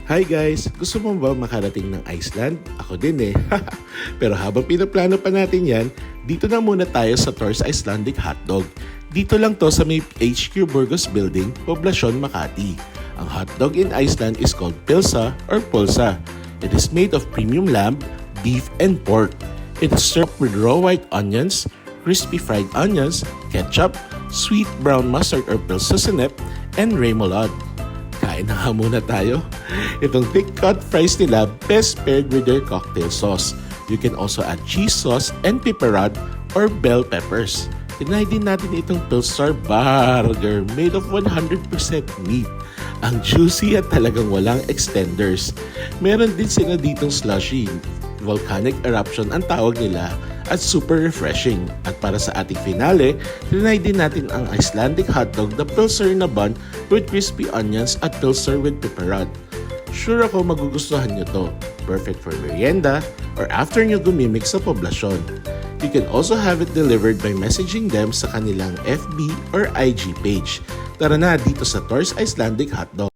Hi guys! Gusto mo ba makarating ng Iceland? Ako din eh. Pero habang pinaplano pa natin yan, dito na muna tayo sa Tours Icelandic Hotdog. Dito lang to sa may HQ Burgos Building, Poblacion, Makati. Ang hotdog in Iceland is called pilsa or pulsa. It is made of premium lamb, beef, and pork. It is served with raw white onions, crispy fried onions, ketchup, sweet brown mustard or pilsa sinep, and remoulade. Kain na nga muna tayo. Itong thick cut fries nila best paired with their cocktail sauce. You can also add cheese sauce and pepperad or bell peppers. Tinry din natin itong Pilsar Burger made of 100% meat. Ang juicy at talagang walang extenders. Meron din sila ditong slushy. Volcanic eruption ang tawag nila at super refreshing. At para sa ating finale, tinry din natin ang Icelandic hotdog na Pilsar na bun with crispy onions at Pilsar with pepperad. Sure ako magugustuhan nyo to. Perfect for merienda or after nyo gumimik sa poblasyon. You can also have it delivered by messaging them sa kanilang FB or IG page. Tara na dito sa Tours Icelandic Hotdog.